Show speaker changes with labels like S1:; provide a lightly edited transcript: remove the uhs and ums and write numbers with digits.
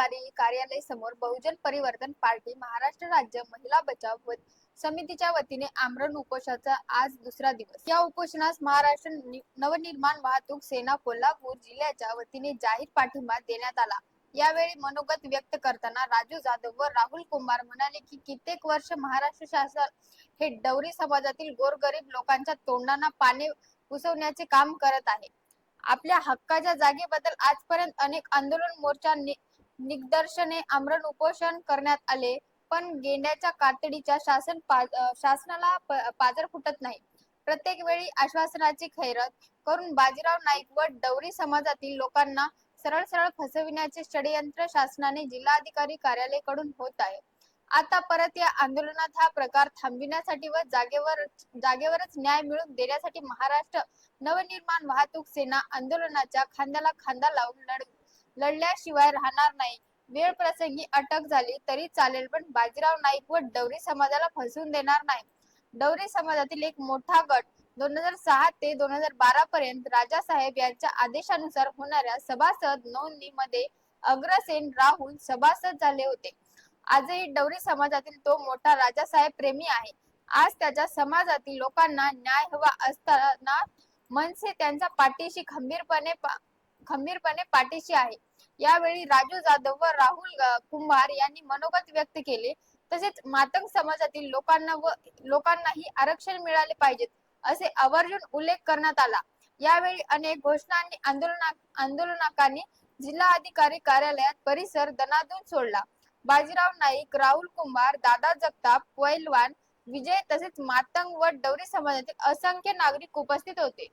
S1: जिल्हाधिकारी कार्यालय समोर बहुजन परिवर्तन पार्टी महाराष्ट्र राज्य महिला बचाव समितीच्या वतीने आमरण उपोषणाचा आज दुसरा दिवस। या उपोषणास महाराष्ट्र नवनिर्माण वाहतूक सेना कोल्हापूर जिल्ह्याच्या वतीने जाहीर पाठिंबा देण्यात आला। यावेळी मनोगत व्यक्त करताना राजू जाधव व राहुल कुमार म्हणाले की कित्येक वर्ष महाराष्ट्र शासन हे डवरी समाजातील गोरगरीब लोकांच्या तोंडांना पाणी पुसवण्याचे काम करत आहे। आपल्या हक्काच्या जागेबद्दल आजपर्यंत अनेक आंदोलन मोर्चा निदर्शने आमरण उपोषण करण्यात आले, पण गेंड्याच्या कातडीच्या शासनाला पाजर फुटत नाही। प्रत्येक वेळी आश्वासनाची खैरत करून बाजीराव नाईक व डवरी समाजातील लोकांना सरळ सरळ फसविण्याचे षडयंत्र शासनाने जिल्हाधिकारी कार्यालयाकडून होत आहे। आता परत या आंदोलनात हा प्रकार थांबविण्यासाठी व जागेवरच न्याय मिळवून देण्यासाठी महाराष्ट्र नवनिर्माण वाहतूक सेना आंदोलनाच्या खांद्याला खांदा लावून लढल्याशिवाय राहणार नाही। वेळ प्रसंगी अटक झाली तरी चालेल, पण बाजीराव नाईक व डवरी समाजाला फसवून देणार नाही। डवरी समाजातील एक मोठा गट 2006 ते 2012 पर्यंत राजासाहेब यांच्या आदेशानुसार होणाऱ्या सभासद नोंदणीमध्ये अग्रसेन राहुल सभासद झाले होते। आजही डवरी समाजातील तो मोठा राजासाहेब प्रेमी आहे। आज त्याच्या समाजातील लोकांना न्याय हवा असताना मनसे त्यांच्या पाठीशी खंबीरपणे पाठीशी आहे। यावेळी राजू जाधव व राहुल कुंभार यांनी मनोगत व्यक्त केले। तसेच मातंग समाजातील लोकांनाही आरक्षण मिळाले पाहिजेत असे आवर्जून उल्लेख करण्यात आला। यावेळी अनेक घोषणा आणि आंदोलकांनी जिल्हाधिकारी कार्यालयात परिसर दणाणून सोडला। बाजीराव नाईक, राहुल कुंभार, दादा जगताप, पैलवान विजय तसेच मातंग व डवरी समाजातील असंख्य नागरिक उपस्थित होते।